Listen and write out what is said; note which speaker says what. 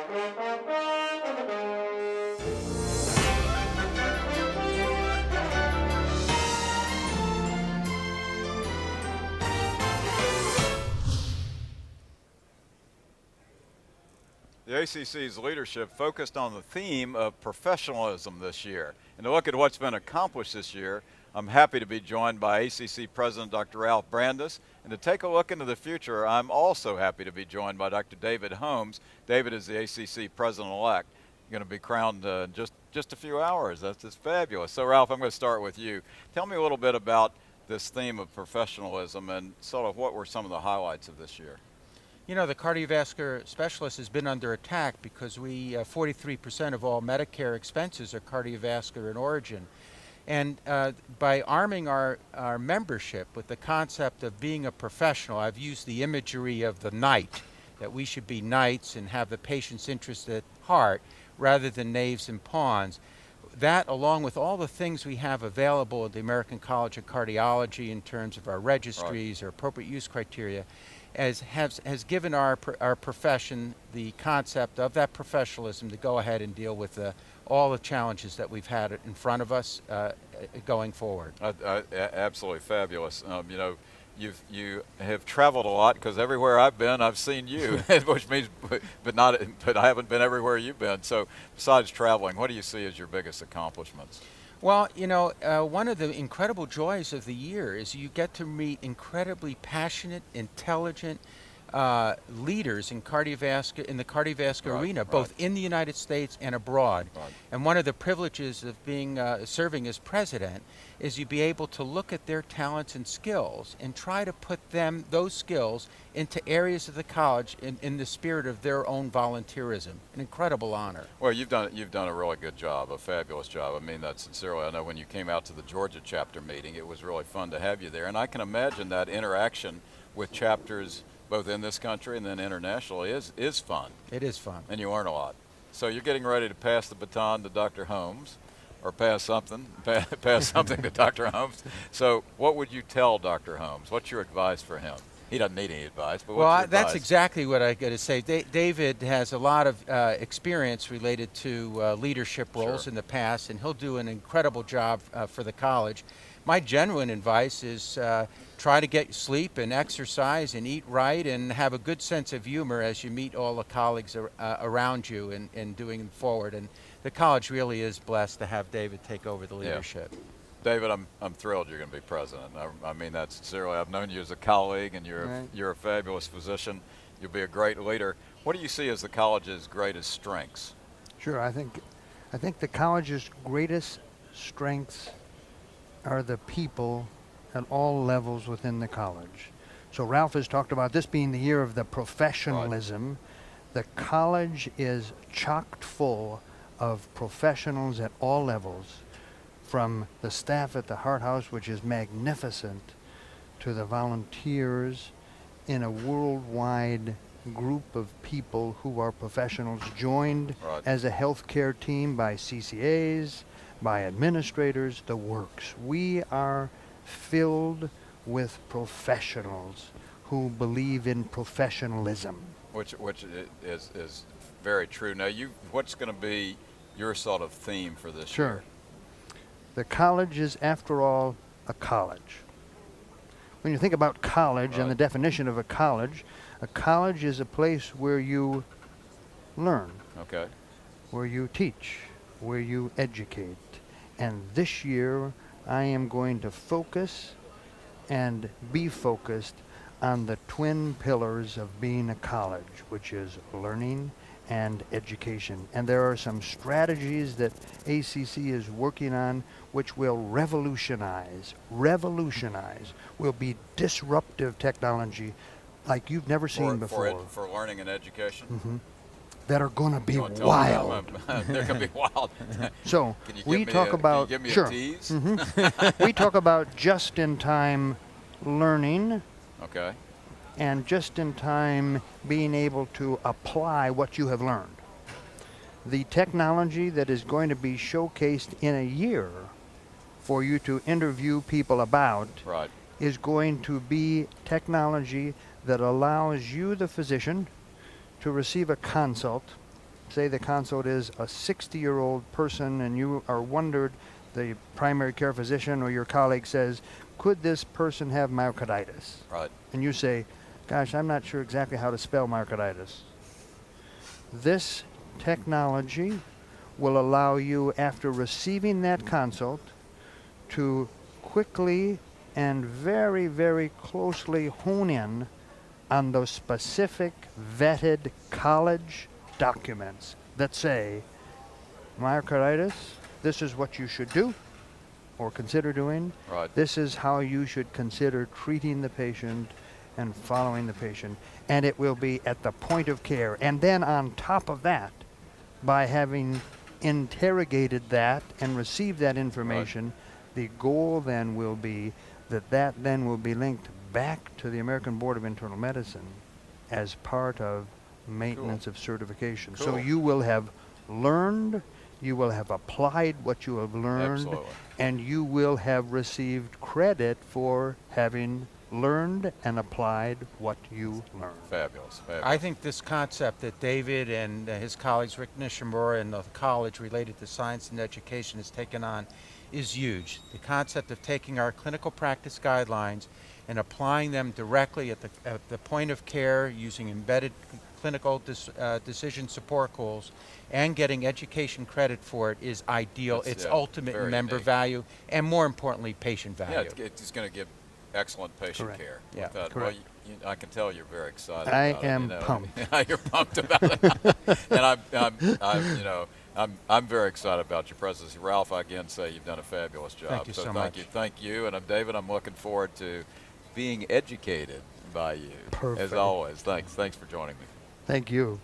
Speaker 1: The ACC's leadership focused on the theme of professionalism this year. And to look at what's been accomplished this year, I'm happy to be joined by ACC President Dr. Brindis. And to take a look into the future, I'm also happy to be joined by Dr. David Holmes. David is the ACC President-elect. Going to be crowned just a few hours. That's just fabulous. So Ralph, I'm going to start with you. Tell me a little bit about this theme of professionalism and sort of what were some of the highlights of this year.
Speaker 2: You know, the cardiovascular specialist has been under attack because 43% of all Medicare expenses are cardiovascular in origin. And by arming our membership with the concept of being a professional, I've used the imagery of the knight, that we should be knights and have the patient's interest at heart rather than knaves and pawns. That, along with all the things we have available at the American College of Cardiology in terms of our registries, our appropriate use criteria, has given our profession the concept of that professionalism to go ahead and deal with all the challenges that we've had in front of us going forward.
Speaker 1: Absolutely fabulous. You know, you have traveled a lot, because everywhere I've been, I've seen you, which means, but I haven't been everywhere you've been. So besides traveling, what do you see as your biggest accomplishments?
Speaker 2: Well, you know, one of the incredible joys of the year is you get to meet incredibly passionate, intelligent leaders in the cardiovascular arena, both in the United States and abroad. And one of the privileges of being serving as president is you be able to look at their talents and skills and try to put those skills into areas of the college in the spirit of their own volunteerism. An incredible honor.
Speaker 1: Well, you've done a really good job, a fabulous job. I mean that sincerely. I know when you came out to the Georgia chapter meeting, it was really fun to have you there. And I can imagine that interaction with chapters both in this country and then internationally is fun.
Speaker 2: It is fun.
Speaker 1: And you learn a lot. So you're getting ready to pass the baton to Dr. Holmes, or pass something to Dr. Holmes. So what would you tell Dr. Holmes? What's your advice for him? He doesn't need any advice, but what's your advice?
Speaker 2: That's exactly what I got to say. David has a lot of experience related to leadership roles in the past, and he'll do an incredible job for the college. My genuine advice is try to get sleep and exercise and eat right and have a good sense of humor as you meet all the colleagues around you and doing forward. And the college really is blessed to have David take over the leadership.
Speaker 1: Yeah. David, I'm thrilled you're going to be president. I mean that sincerely. I've known you as a colleague, and you're a fabulous physician. You'll be a great leader. What do you see as the college's greatest strengths?
Speaker 3: Sure, I think the college's greatest strengths are the people at all levels within the college. So Ralph has talked about this being the year of the professionalism. The college is chocked full of professionals at all levels, from the staff at the Hart House, which is magnificent, to the volunteers in a worldwide group of people who are professionals, joined as a healthcare team by CCAs, by administrators, the works. We are filled with professionals who believe in professionalism.
Speaker 1: Which is very true. Now, what's going to be your sort of theme for this year?
Speaker 3: The college is, after all, a college. When you think about college and the definition of a college is a place where you learn, where you teach, where you educate. And this year, I am going to focus and be focused on the twin pillars of being a college, which is learning and education. And there are some strategies that ACC is working on which will revolutionize, will be disruptive technology like you've never seen before.
Speaker 1: For learning and education?
Speaker 3: That are going to be wild.
Speaker 1: They're going to be wild.
Speaker 3: So we talk about,
Speaker 1: can you give me a tease?
Speaker 3: We talk about just-in-time learning.
Speaker 1: Okay.
Speaker 3: And just-in-time being able to apply what you have learned. The technology that is going to be showcased in a year for you to interview people about is going to be technology that allows you, the physician, to receive a consult say the consult is a 60-year-old person and you are wondered, the primary care physician or your colleague says, could this person have myocarditis?
Speaker 1: Right.
Speaker 3: And you say, gosh, I'm not sure exactly how to spell myocarditis. This technology will allow you, after receiving that consult, to quickly and very, very closely hone in on those specific vetted college documents that say, myocarditis, this is what you should do or consider doing.
Speaker 1: Right.
Speaker 3: This is how you should consider treating the patient and following the patient. And it will be at the point of care. And then on top of that, by having interrogated that and received that information, the goal then will be that then will be linked back to the American Board of Internal Medicine as part of maintenance of certification. So
Speaker 1: Cool.
Speaker 3: you will have learned, you will have applied what you have learned,
Speaker 1: Absolutely.
Speaker 3: and you will have received credit for having learned and applied what you learned.
Speaker 1: Fabulous. Fabulous.
Speaker 2: I think this concept that David and his colleagues, Rick Nishimura and the college related to science and education has taken on is huge. The concept of taking our clinical practice guidelines and applying them directly at the point of care using embedded clinical decision support goals and getting education credit for it is ideal.
Speaker 1: That's,
Speaker 2: It's
Speaker 1: yeah,
Speaker 2: ultimate
Speaker 1: very
Speaker 2: member
Speaker 1: unique.
Speaker 2: value and, more importantly, patient value.
Speaker 1: Yeah, it's going to give excellent patient
Speaker 3: Correct.
Speaker 1: care.
Speaker 2: Yeah.
Speaker 1: Well,
Speaker 3: Correct.
Speaker 1: I can tell you're very excited.
Speaker 3: I
Speaker 1: about
Speaker 3: am
Speaker 1: it, you know.
Speaker 3: pumped.
Speaker 1: You're pumped about it, and I'm very excited about your presidency, Ralph. I again say you've done a fabulous job.
Speaker 2: Thank you so much.
Speaker 1: Thank you, and I'm David. I'm looking forward to being educated by you.
Speaker 3: Perfect.
Speaker 1: As always. Thanks for joining me.
Speaker 3: Thank you.